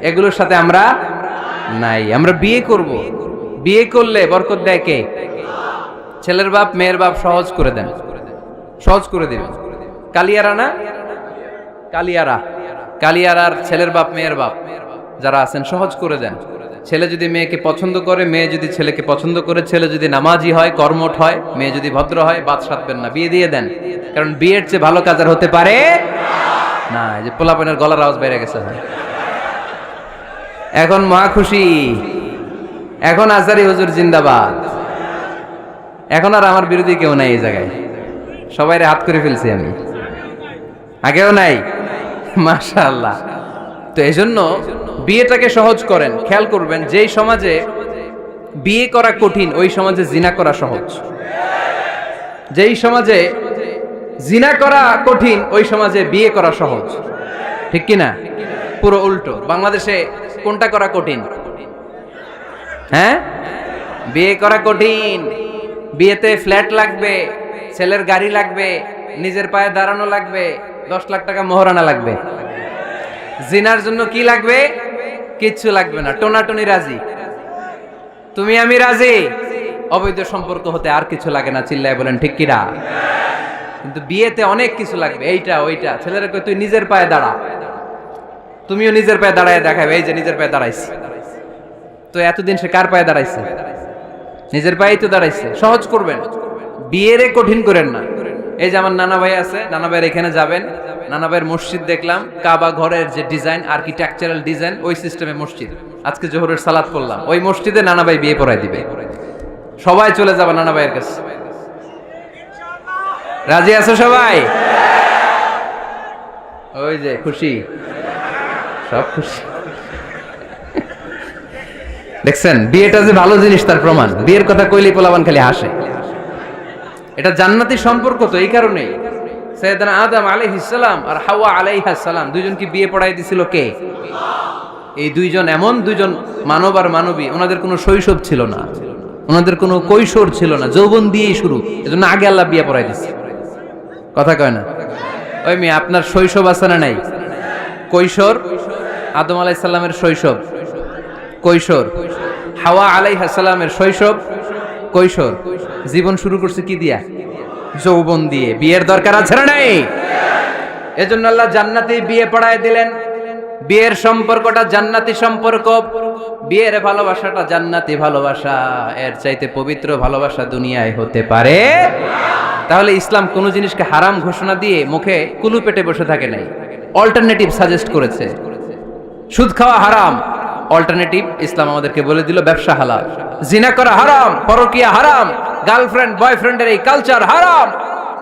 এগুলোর সাথে আমরা নাই। আমরা বিয়ে করব, বিয়ে করলে বরকত দেয় কে? ছেলের বাপ মেয়ের বাপ সহজ করে দেন, সহজ করে দিবেন। কালিয়ারা না, কালিয়ারার ছেলের বাপ মেয়ের বাপ যারা আছেন সহজ করে দেন। ছেলে যদি মেয়েকে পছন্দ করে, মেয়ে যদি ছেলেকে পছন্দ করে, ছেলে যদি নামাজি হয়, কর্মঠ হয়, মেয়ে যদি ভদ্র হয়, বাদ সাধবেন না, বিয়ে দিয়ে দেন। কারণ বিয়ের চেয়ে ভালো কাজ আর হতে পারে না। এই যে পোলাপানের গলার আওয়াজ বেড়ে গেছে, এখন মহা খুশি, এখন আজারি হুজুর জিন্দাবাদ, এখন আর আমার বিরোধী কেউ নাই এই জায়গায়, সবাই হাত করে ফেলছি আমি, আগেও নাই। মাশাআল্লাহ। তো এজন্য বিয়েটাকে সহজ করেন। খেয়াল করবেন, যেই সমাজে বিয়ে করা কঠিন ওই সমাজে জিনা করা সহজ। যেই সমাজে জিনা করা কঠিন ওই সমাজে বিয়ে করা সহজ। ঠিক কি না? পুরো উল্টো। বাংলাদেশে কোনটা করা কঠিন? হ্যাঁ, বিয়ে করা কঠিন। বিয়েতে ফ্ল্যাট লাগবে, ছেলের গাড়ি লাগবে, নিজের পায়ে দাঁড়ানো লাগবে, 10 লাখ টাকা মোহরানা লাগবে। জিনার জন্য কি লাগবে? কিচ্ছু লাগবে না, টোনাটুনি রাজি, তুমি আমি রাজি, অবৈধ সম্পর্ক হতে আর কিছু লাগে না, চিল্লায় বলেন ঠিক কিনা? কিন্তু বিয়েতে অনেক কিছু লাগবে, এইটা ওইটা। ছেলেরা কই তুই নিজের পায়ে দাঁড়া, তুমিও নিজের পায়ে দাঁড়ায় দেখাবে, এই যে নিজের পায়ে দাঁড়াইছে। তো এতদিন সে কার পায়ে দাঁড়াইছে? নিজের পায়েই তো দাঁড়াইছে। সহজ করবেন, বিয়েরে কঠিন করেন না। এই যে আমার নানা ভাই আছে, নানা ভাইয়ের এখানে যাবেন, নানা ভাইয়ের মসজিদ দেখলাম, কাবা ঘরের যে ডিজাইন, আর্কিটেকচারাল ডিজাইন, ওই সিস্টেমে মসজিদ। আজকে জোহরের সালাত পড়লাম, ওই মসজিদে নানা ভাই বিয়ে পড়ায় দিবে। সবাই চলে যাবে নানা ভাইয়ের কাছে। রাজি আছো সবাই? ওই যে খুশি, সব খুশি। দেখছেন বিয়েটা যে ভালো জিনিস তার প্রমাণ। বিয়ের কথা কইলেই পোলাবান খালি হাসে। এটা জান্নাতি সম্পর্ক, তো এই কারণেই সাইয়েদনা আদম আলাইহিস সালাম আর হাওয়া আলাইহাস সালাম দুইজনকে বিয়ে পড়াই দিছিল কে? এই দুইজন এমন দুইজন মানব আর মানবী, ওনাদের কোনো শৈশব ছিল না, ওনাদের কোনো কৈশোর ছিল না, যৌবন দিয়েই শুরু। এজন্য আগে আল্লাহ বিয়ে পড়াই দিছে। কথা কয় না? ওই মেয়ে আপনার শৈশব আছে না নাই? কৈশোর আদম আলাইহিস সালামের শৈশব, কৈশোর হাওয়া আলাইহিস সালামের শৈশব, কৈশোর। জীবন শুরু করছে কি দিয়া? যৌবন দিয়ে। বিয়ের দরকার আছে না নাই? এজন্য আল্লাহ জান্নাতে বিয়ে পড়ায় দিলেন। বিয়ের সম্পর্কটা জান্নাতি সম্পর্ক, বিয়ের ভালোবাসাটা জান্নাতি ভালোবাসা। এর চাইতে পবিত্র ভালোবাসা দুনিয়ায় হতে পারে? তাহলে ইসলাম কোন জিনিসকে হারাম ঘোষণা দিয়ে মুখে কুলু পেটে বসে থাকে নাই, অল্টারনেটিভ সাজেস্ট করেছে। সুদ খাওয়া হারাম, অল্টারনেটিভ ইসলাম আমাদেরকে বলে দিল ব্যবসা হালাল। জিনা করা হারাম, পরকিয়া হারাম, গার্লফ্রেন্ড বয়ফ্রেন্ডের এই কালচার হারাম,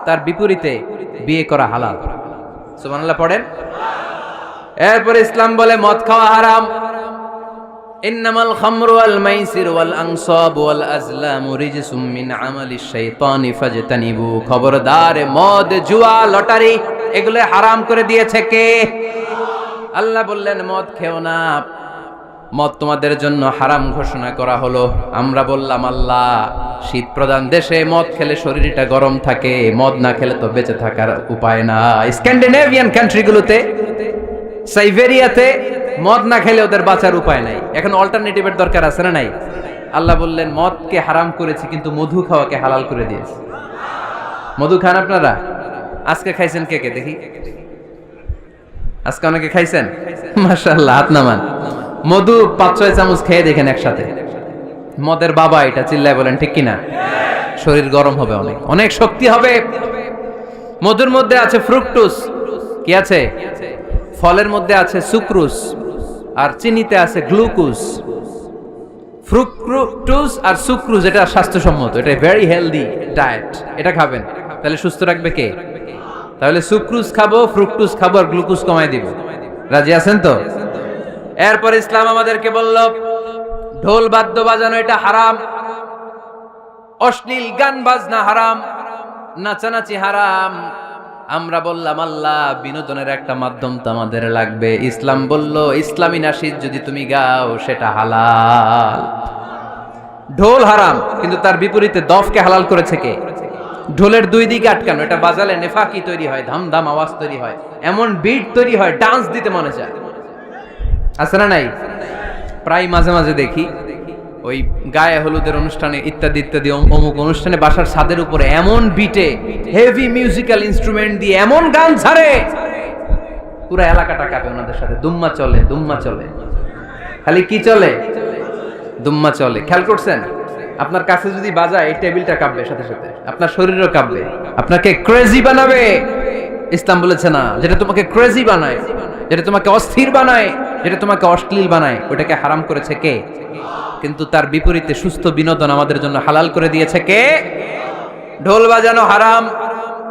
তার বিপরীতে বিয়ে করা হালাল। সুবহানাল্লাহ পড়েন। এরপরে ইসলাম বলে মদ খাওয়া হারাম। ইন্নামাল খামরু ওয়াল মাইসির ওয়াল আনসাব ওয়াল আজলামু রিজসুম মিন আমালিশ শাইতানি ফাজতানিবু। খবরদার, মদ, জুয়া, লটারি এগুলো হারাম করে দিয়েছে কে? আল্লাহ বললেন মদ খেও না, মদ তোমাদের জন্য হারাম ঘোষণা করা হলো। আমরা বললাম আল্লাহ, শীত প্রধান দেশে মদ খেলে শরীরটা গরম থাকে, মদ না খেলে তো বেঁচে থাকার উপায় না। স্ক্যান্ডিনেভিয়ান কান্ট্রিগুলোতে, সাইবেরিয়াতে মদ না খেলে ওদের বাঁচার উপায় নাই। এখন অল্টারনেটিভের দরকার আছে না নাই? আল্লাহ বললেন মদকে হারাম করেছি, কিন্তু মধু খাওয়াকে হালাল করে দিয়েছি। মধু খান আপনারা? আজকে খাইছেন কে কে দেখি? আজকে অনেকে খাইছেন? মাশাআল্লাহ, হাত নামান। মধু 5-6 চামচ খেয়ে দেখেন একসাথে। মদের বাবা এটা, চিল্লায় বলেন ঠিক কিনা? শরীর গরম হবে, অনেক অনেক শক্তি হবে। মধুর মধ্যে আছে ফ্রুকটোজ, কি আছে? ফলের মধ্যে আছে সুক্রোজ, আর চিনিতে আছে গ্লুকোজ। ফ্রুকটোজ আর সুক্রোজ এটা স্বাস্থ্যসম্মত, এটা ভেরি হেলদি ডায়েট। এটা খাবেন, তাহলে সুস্থ রাখবে কে? তাহলে সুক্রোজ খাবো, ফ্রুকটোজ খাবো, আর গ্লুকোজ কমায় দিব। রাজি আছেন তো? এরপর ইসলাম আমাদেরকে বলল ঢোল বাদ্য বাজানো এটা হারাম, অশ্লীল গান বাজনা হারাম, নাচানাচি হারাম। আমরা বললাম আল্লাহ, বিনোদনের একটা মাধ্যম তো আমাদের লাগবে। ইসলাম বলল ইসলামী নাশিদ যদি তুমি গাও সেটা হালাল। ঢোল হারাম, কিন্তু তার বিপরীতে দফকে হালাল করেছে কে? ঢোলের দুই দিকে আটকানো, এটা বাজালে নেফাকি তৈরি হয়, ধাম ধাম আওয়াজ তৈরি হয়, এমন বিট তৈরি হয়, ডান্স দিতে মনে চায়। আছে না নাই? প্রায় মাঝে মাঝে দেখি ওই গায়ে হলুদের অনুষ্ঠানে ইত্যাদি ইত্যাদি অমুক অনুষ্ঠানে বাসার ছাদের উপরে এমন বিটে হেভি মিউজিক্যাল ইনস্ট্রুমেন্ট দিয়ে এমন গান ছাড়ে, পুরো এলাকাটা কাঁপে ওনাদের সাথে। দুম্মা চলে, দুম্মা চলে, খালি কি চলে? দুম্মা চলে। খেয়াল করছেন? আপনার কাছে যদি বাজায়, এই টেবিলটা কাঁপবে সাথে সাথে, আপনার শরীরও কাঁপবে, আপনাকে ক্রেজি বানাবে। ইসলাম বলেছে না, যেটা তোমাকে ক্রেজি বানায়, যেটা তোমাকে অস্থির বানায়, যেটা তোমাকে অশ্লীল বানায়, ওটাকে হারাম করেছে কে? কিন্তু তার বিপরীতে সুস্থ বিনোদন আমাদের জন্য হালাল করে দিয়েছে কে? ঢোল বাজানো হারাম,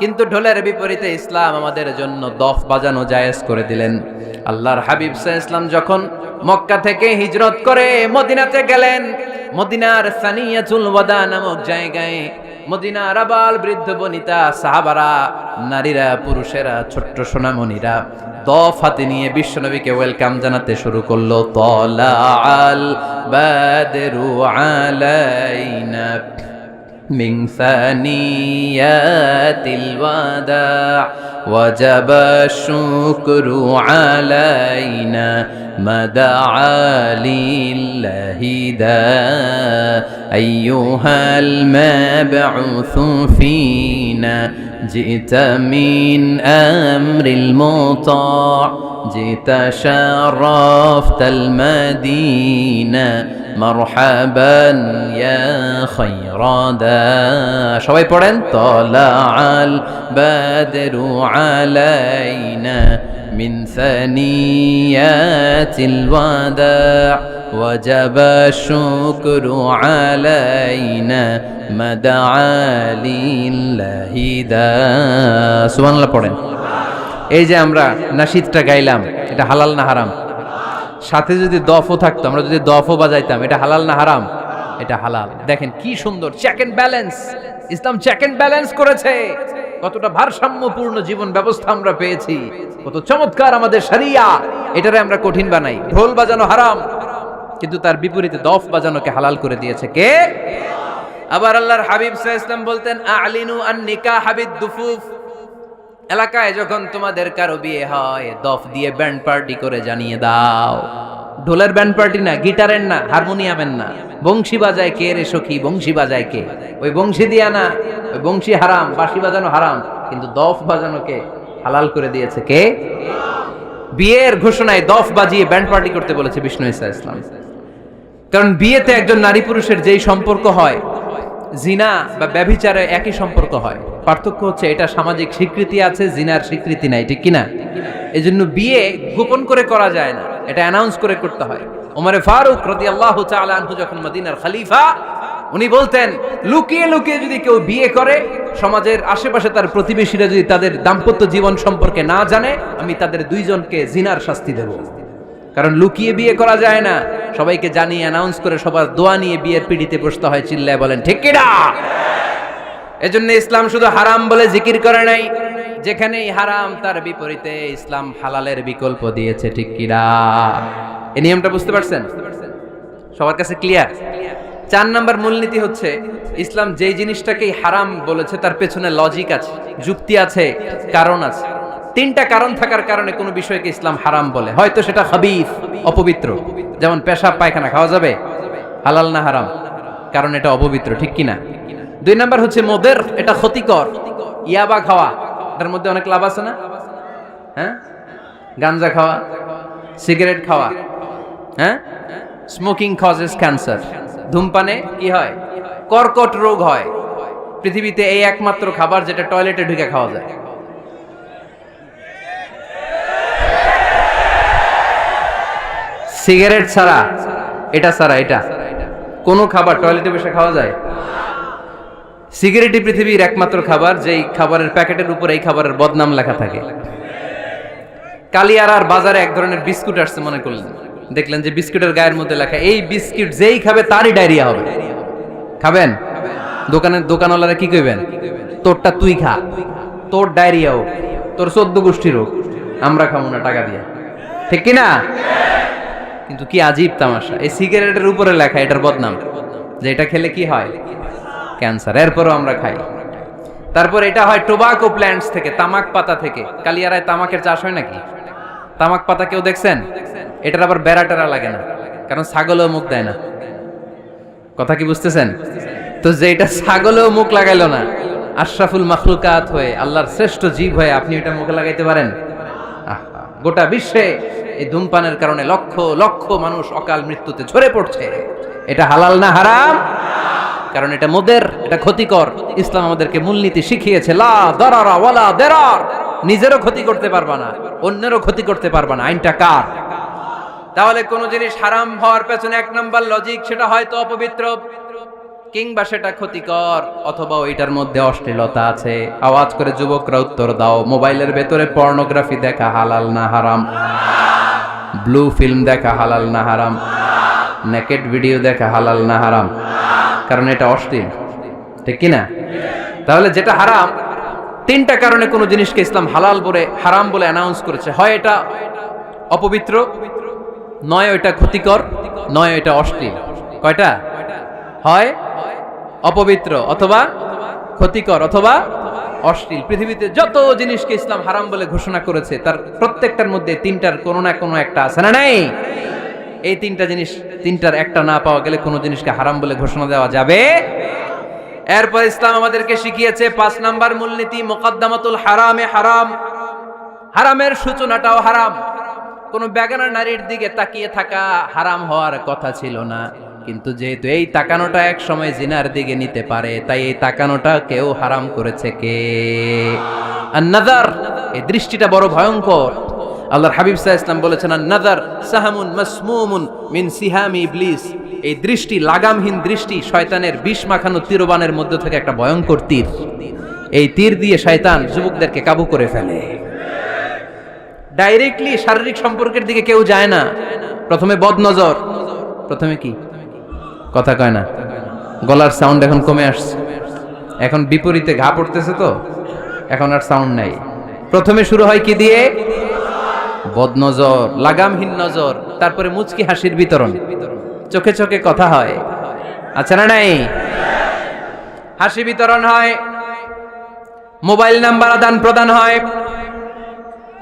কিন্তু ঢোলের বিপরীতে ইসলাম আমাদের জন্য দফ বাজানো জায়েজ করে দিলেন। আল্লাহর হাবিব সাল্লাল্লাহু আলাইহি ওয়াসাল্লাম যখন মক্কা থেকে হিজরত করে মদিনাতে গেলেন, মদিনার সানিয়াতুল ওয়াদা নামক জায়গায় মদিনার আবাল বৃদ্ধ বনিতা, সাহাবারা, নারীরা, পুরুষেরা, ছোট্ট সোনামণিরা দফ হাতে নিয়ে বিশ্বনবীকে ওয়েলকাম জানাতে শুরু করলো। তালাআল বাদরু আলাইনা মিন সানিয়াতিল ওয়াদা وجب الشكر علينا ما دعا لله دا أيها المبعوث فينا جئت من أمر المطاع جئت شرفت المدينة مرحبا يا خير دا সবাই পড়েন طلع البدر علينا من ثنيات الوداع وجب الشكر علينا ما دعا لله دا সুবহানাল্লাহ পড়েন। এই যে আমরা নাশিদটা গাইলাম, এটা হালাল না হারাম? সাথে যদি দফও থাকতো, আমরা যদি দফও বাজাইতাম, এটা হালাল না হারাম? এটা হালাল। দেখেন কি সুন্দর চেক এন্ড ব্যালেন্স, ইসলাম চেক এন্ড ব্যালেন্স করেছে। কতটা ভারসাম্যপূর্ণ জীবন ব্যবস্থা আমরা পেয়েছি, কত চমৎকার আমাদের শরিয়া। এটারে আমরা কঠিন বানাই, ঢোল বাজানো হারাম, কিন্তু তার বিপরীতে দফ বাজানোকে হালাল করে দিয়েছে কে? আবার আল্লাহর হাবিব সাল্লাল্লাহু আলাইহি ওয়াসাল্লাম বলতেন আ'লিনু আন নিকাহ বিদ-দুফুফ, এলাকায় যখন তোমাদের কারো বিয়ে হয় দফ দিয়ে ব্যান্ড পার্টি করে জানিয়ে দাও। ঢোলের ব্যান্ড পার্টি না, গিটারের না, হারমোনিয়ামের না, বংশী বাজায় কে রে সখী, বংশী বাজায় কে? ওই বংশী দিয়া না, ওই বংশী হারাম, বাঁশি বাজানো হারাম, কিন্তু দফ বাজানোকে হালাল করে দিয়েছে কে? বিয়ের ঘোষণায় দফ বাজিয়ে ব্যান্ড পার্টি করতে বলেছে বিষ্ণু ঈসা ইসলাম। কারণ বিয়েতে একজন নারী পুরুষের যেই সম্পর্ক হয়, জিনা বা ব্যভিচারে একই সম্পর্ক হয়। পার্থক্য হচ্ছে এটা সামাজিক স্বীকৃতি আছে, জিনার স্বীকৃতি নাই, ঠিক কিনা? এজন্য বিয়ে গোপন করে করা যায় না, এটা অ্যানাউন্স করে করতে হয়। ওমরে ফারুক রাদিয়াল্লাহু তাআলা আনহু যখন মদিনার খলিফা, উনি বলতেন লুকিয়ে লুকিয়ে যদি কেউ বিয়ে করে, সমাজের আশেপাশে তার প্রতিবেশীরা যদি তাদের দাম্পত্য জীবন সম্পর্কে না জানে, আমি তাদের দুইজনকে জিনার শাস্তি দেব। কারণ লুকিয়ে বিয়ে করা যায় না, সবাইকে জানিয়ে অ্যানাউন্স করে সবার দোয়া নিয়ে বিয়ের পিড়িতে বসতে হয়। চিল্লায় বলেন ঠিক কিনা? এজন্য ইসলাম শুধু হারাম বলে জিকির করে নাই, যেখানেই হারাম তার বিপরীতে ইসলাম হালালের বিকল্প দিয়েছে, ঠিক কিনা? এই নিয়মটা বুঝতে পারছেন? সবার কাছে ক্লিয়ার? 4 নাম্বার মূলনীতি হচ্ছে ইসলাম যেই জিনিসটাকেই হারাম বলেছে তার পেছনে লজিক আছে, যুক্তি আছে, কারণ আছে। 3টা কারণ থাকার কারণে কোনো বিষয়কে ইসলাম হারাম বলে। হয়তো সেটা খাবিথ, অপবিত্র, যেমন পেশাব পায়খানা খাওয়া যাবে, হালাল না হারাম? কারণ এটা অপবিত্র, ঠিক কিনা? 2 নাম্বার হচ্ছে মুদির, এটা ক্ষতিকর। ইয়াবা খাওয়া, এটার মধ্যে অনেক লাভ আছে না? হ্যাঁ, গাঞ্জা খাওয়া, সিগারেট খাওয়া, হ্যাঁ, স্মোকিং কজেস ক্যান্সার। ধূমপানে কি হয়? কর্কট রোগ হয়। পৃথিবীতে এই একমাত্র খাবার যেটা টয়লেটে ঢুকে খাওয়া যায়। সিগারেট ছাড়া, এটা ছাড়া, এটা কোন খাবার টয়লেটে বসে খাওয়া যায়? সিগারেটই পৃথিবীর একমাত্র খাবার যেই খাবারের প্যাকেটের উপর এই খাবারের বদনাম লেখা থাকে। কালিয়ারার বাজারে এক ধরনের বিস্কুট আসছে, মনে করলেন, দেখলেন যে বিস্কুটের গায়ের মধ্যে লেখা এই বিস্কুট যেই খাবে তারই ডায়রিয়া হবে। খাবেন? দোকানওয়ালারা কি কইবেন? তোরটা তুই খা, তোর ডায়রিয়া হোক, তোর 14 গোষ্ঠীর হোক, আমরা খাবো না টাকা দিয়ে, ঠিক কিনা? কিন্তু কি আজীব তামাশা, এই সিগারেটের উপরে লেখা এটার বদনাম, যে এটা খেলে কি হয়? ক্যান্সার। এরপরও আমরা খাই। তারপর এটা হয় টোবাকো প্ল্যান্টস থেকে, তামাক পাতা থেকে। কালিয়ারায় তামাকের চাষ হয় নাকি? তামাক পাতা কেউ দেখছেন? এটার আবার বেড়া টেরা লাগে না, কারণ ছাগলেও মুখ দেয় না। কথা কি বুঝতেছেন? তো যে এটা ছাগলেও মুখ লাগাইলো না, আশরাফুল মাখলুকাত হয়ে, আল্লাহর শ্রেষ্ঠ জীব হয়ে আপনি এটা মুখে লাগাইতে পারেন? গোটা বিশ্বে এই ধূমপানের কারণে লক্ষ লক্ষ মানুষ অকাল মৃত্যুতে ঝরে পড়ছে। এটা হালাল না হারাম? কারণ এটা মুদির, এটা ক্ষতিকর। ইসলাম আমাদেরকে মূলনীতি শিখিয়েছে, লা দারারা ওয়ালা দিরার। নিজেরও ক্ষতি করতে পারবা না, অন্যেরও ক্ষতি করতে পারবা না। আইনটা কার? তাহলে কোন জিনিস হারাম হওয়ার পেছনে 1 নাম্বার লজিক, সেটা হয়তো অপবিত্র, কিংবা সেটা ক্ষতিকর, অথবা ওইটার মধ্যে অশ্লীলতা আছে। আওয়াজ করে যুবকরা উত্তর দাও, মোবাইলের ভেতরে পর্নোগ্রাফি দেখা হালাল না হারাম? ব্লু ফিল্ম দেখা হালাল না হারাম? নেকেড ভিডিও দেখা হালাল না হারাম? কারণ এটা অশ্লীল, ঠিক কিনা? তাহলে যেটা হারাম, 3টা কারণে কোনো জিনিসকে ইসলাম হালাল বলে, হারাম বলে অ্যানাউন্স করেছে। হয় এটা অপবিত্র, নয় এটা ক্ষতিকর, নয় এটা অশ্লীল। কয়টা? হয় অপবিত্র, অথবা ক্ষতিকর, অথবা অশ্লীল। পৃথিবীতে যত জিনিসকে ইসলাম হারাম বলে ঘোষণা করেছে তার প্রত্যেকটার মধ্যে তিনটার কোনো না কোনো একটা আছে না নাই? এই তিনটা জিনিস, তিনটার একটা না পাওয়া গেলে কোনো জিনিসকে হারাম বলে ঘোষণা দেওয়া যাবে। এরপর ইসলাম আমাদেরকে শিখিয়েছে 5 নাম্বার মূলনীতি, মুকদ্দামাতুল হারামে হারাম। হারামের সূচনাটাও হারাম। কোন বেগানা নারীর দিকে তাকিয়ে থাকা হারাম হওয়ার কথা ছিল না, কিন্তু যেহেতু এই তাকানোটা এক সময় জিনার দিকে নিতে পারে, তাই এই তাকানোটা কেউ হারাম করেছে কে? আন-নাযার, এই দৃষ্টিটা বড় ভয়ঙ্কর। আল্লাহর হাবিব সাল্লাল্লাহু আলাইহি ওয়াসাল্লাম বলেছেন, আন-নাযার সাহামুন মাসমুমুন মিন সিহামি ইবলিস। এই দৃষ্টি, লাগামহীন দৃষ্টি, শয়তানের বিষ মাখানো তীরবানের মধ্যে থেকে একটা ভয়ঙ্কর তীর। এই তীর দিয়ে শয়তান যুবকদেরকে কাবু করে ফেলে। ডাইরেক্টলি শারীরিক সম্পর্কের দিকে কেউ যায় না। প্রথমে বদনজর, প্রথমে কি কথা কয় না, গলার সাউন্ড এখন কমে আসছে, এখন বিপরীতে ঘা পড়তেছে, তো এখন আর সাউন্ড নাই। প্রথমে শুরু হয় কি দিয়ে? বদনজর, লাগামহীন নজর। তারপরে মুচকি হাসির বিতরণ, চোখে চোখে কথা হয়, আচ্ছা না নাই? হাসি বিতরণ হয়, মোবাইল নাম্বার আদান প্রদান হয়,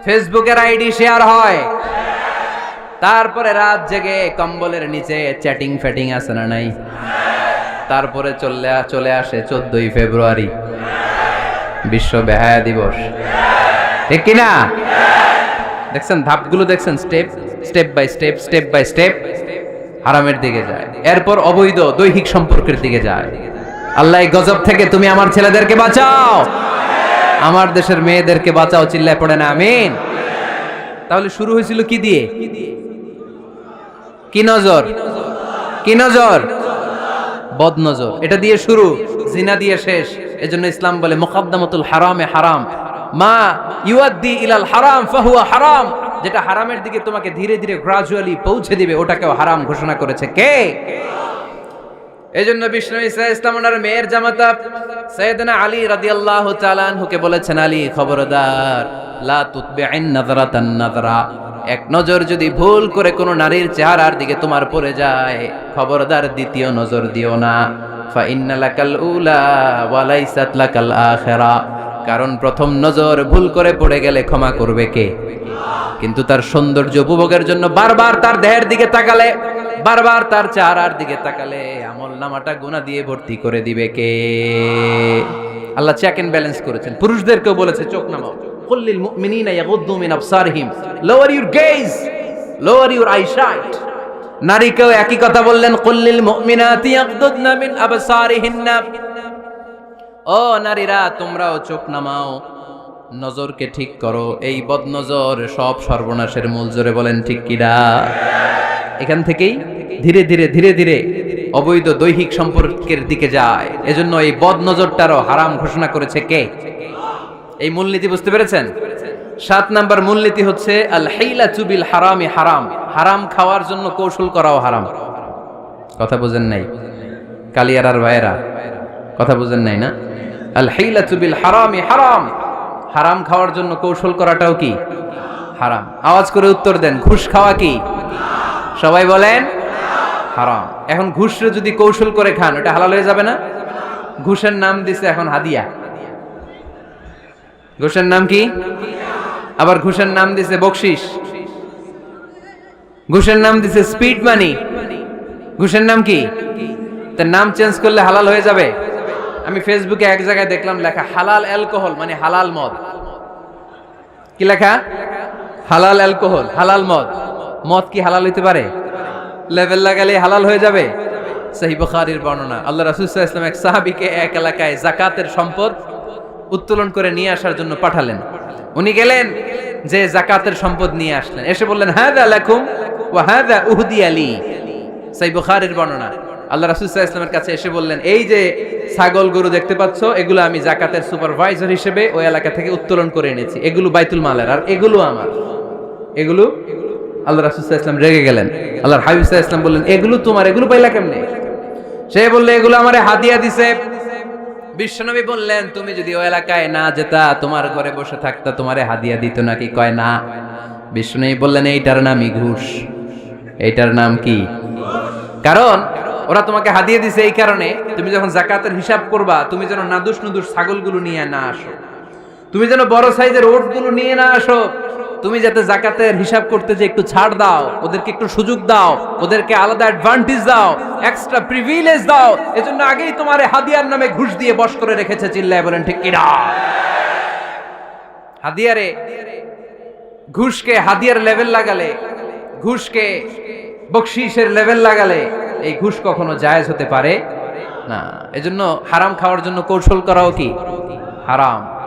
ফেসবুকের আইডি শেয়ার হয়, তারপরে রাত জেগে কম্বলের নিচে চ্যাটিং ফ্যাটিং আছে না নাই? তারপরে চলে আসে 14ই ফেব্রুয়ারি, বিশ্ব বেহায়া দিবস, ঠিক কিনা? দেখছেন ধাপগুলো, দেখছেন স্টেপ বাই স্টেপ হারামের দিকে যায়। এরপর অবৈধ দৈহিক সম্পর্কের দিকে যায়। আল্লাহ এই গজব থেকে তুমি আমার ছেলেদেরকে বাঁচাও, আমার দেশের মেয়েদেরকে বাঁচাও, চিল্লায় পড়ে না আমিন। তাহলে শুরু হয়েছিল কি দিয়ে? কি নজর? কি নজর? বদনজর। এটা দিয়ে শুরু, জিনা দিয়ে শেষ। এজন্য ইসলাম বলে মুকদ্দামাতুল হারামে হারাম, মা ইউআদ্দি ইলাল হারাম ফাহুয়া হারাম। যেটা হারামের দিকে তোমাকে ধীরে ধীরে গ্রাজুয়ালি পৌঁছে দিবে, ওটাকেও হারাম ঘোষণা করেছে কে? এজন্য বিষ্ণু ঈসা ইসলাম ওনার মেয়ের জামাতা সাইয়েদনা আলী রাদিয়াল্লাহু তাআলা আনহুকে বলেছেন, আলী খবরদার, লা তুতবি'ন নাযরাতান নাযরা। এক নজর যদি ভুল করে কোনো নারীর চেহারার দিকে তোমার পড়ে যায়, খবরদার দ্বিতীয় নজর দিও না। ফা ইন্না লাকাল উলা ওয়া লাইসাত লাকাল আখিরা। কারণ প্রথম নজর ভুল করে পড়ে গেলে ক্ষমা করবে কে? কিন্তু তার সৌন্দর্য উপভোগের জন্য বারবার তার দেহের দিকে তাকালে, বারবার তার চেহারার দিকে তাকালে আমলনামাটা গুনাহ দিয়ে ভর্তি করে দিবে কে? আল্লাহ চেক এন্ড ব্যালেন্স করেছেন। পুরুষদেরকেও বলেছে চোখ নামাও, কুল্লিল মুমিনিনা ইয়াগুদ্দু মিন আবসারিহিম, lower your gaze, lower your eyesight. নারীকেও একই কথা বললেন, কুল্লিল মুমিনাতি ইয়াগুদ্দুনা মিন আবসারিহিন্না। ও নারীরা, তোমরাও চোখ নামাও, নজরকে ঠিক করো। এই বদনজর সব সর্বনাশের মূল। জোরে বলেন ঠিক কিনা? এখান থেকেই ধীরে ধীরে অবৈধ দৈহিক সম্পর্কের দিকে যায়। এজন্য এই বদনজরটারও হারাম ঘোষণা করেছে কে? এই মূলনীতি বুঝতে পেরেছেন? 7 নাম্বার মূলনীতি হচ্ছে আল হাইলাতু বিল হারামি হারাম। হারাম খাওয়ার জন্য কৌশল করাও হারাম। কথা বুঝেন নাই? কালিয়ারার ভাইয়েরা কথা বুঝেন নাই না? আল হাইলাতু বিল হারামি হারাম। হারাম খাওয়ার জন্য কৌশল করাটাও কি হারাম? আওয়াজ করে উত্তর দেন, ঘুষ খাওয়া কি? সবাই বলেন হারাম। এখন ঘুষরে যদি কৌশল করে খান, ওটা হালাল হয়ে যাবে না? ঘুষের নাম দিছে এখন হাদিয়া। ঘুষের নাম কি? আবার ঘুষের নাম দিছে বকশিস, ঘুষের নাম দিছে স্পিড মানি। ঘুষের নাম কি? তার নাম চেঞ্জ করলে হালাল হয়ে যাবে? আমি ফেসবুকে এক জায়গায় দেখলাম লেখা হালাল অ্যালকোহল, মানে হালাল মদ। কি লেখা? হালাল অ্যালকোহল, হালাল মদ। মদ কি হালাল হইতে পারে? লেভেল লাগালে হালাল হয়ে যাবে? সহিহ বুখারীর বর্ণনা, আল্লাহ রাসূল সাল্লাল্লাহু আলাইহি ওয়াসাল্লাম এক সাহাবীকে এক এলাকায় যাকাতের সম্পদ উত্তোলন করে নিয়ে আসার জন্য পাঠালেন। উনি গেলেন, যে যাকাতের সম্পদ নিয়ে আসলেন, এসে বললেন, হাযা লাকুম ওয়া হাযা উহদিয়া লি। সহিহ বুখারীর বর্ণনা, আল্লাহ রাসূল সাল্লাল্লাহু আলাইহি ওয়াসাল্লামের কাছে এসে বললেন, এই যে ছাগল গরু দেখতে পাচ্ছ, এগুলো আমি যাকাতের সুপারভাইজার হিসেবে ওই এলাকা থেকে উত্তোলন করে এনেছি, এগুলো বাইতুল মালের, আর এগুলো আমার। এগুলো আল্লাহ রাসূল সাল্লাল্লাহু আলাইহি ওয়াসাল্লাম রেগে গেলেন। আল্লাহর হাবিব সাল্লাল্লাহু আলাইহি ওয়াসাল্লাম বললেন, এগুলো তোমার, এগুলো পাইলা কেমনে? সে বললে, এগুলো আমারে হাদিয়া দিছে। বিশ্বনবী বললেন, তুমি যদি ওই এলাকায় না যেতা, তোমার ঘরে বসে থাকতা, তোমারে হাদিয়া দিত নাকি? কয় না। বিশ্বনবী বললেন, এইটার নামই ঘুষ। এইটার নাম কি? কারণ ওরা তোমাকে হাদিয়া দিছে এই কারণে, তুমি যখন যাকাতের হিসাব করবা, তুমি যেন নাদুস নুদুস ছাগলগুলো নিয়ে না আসো। তুমি যেন বড় সাইজের ওটগুলো নিয়ে না আসো, তুমি যাতে যাকাতের হিসাব করতে যে একটু ছাড় দাও, ওদেরকে একটু সুযোগ দাও, ওদেরকে আলাদা অ্যাডভান্টেজ দাও, এক্সট্রা প্রিভিলেজ দাও, এজন্য আগেই তোমারে হাদিয়ার নামে ঘুষ দিয়ে বশ করে রেখেছে। চিল্লায় বলেন ঠিক কিনা? হাদিয়ারে ঘুষকে হাদিয়ার লেভেল লাগালে, ঘুষকে বকশিসের লেভেল লাগালে এই ঘুষ কখনো জায়েজ হতে পারে না। এজন্য হারাম খাওয়ার জন্য কৌশল করাও কি হারাম।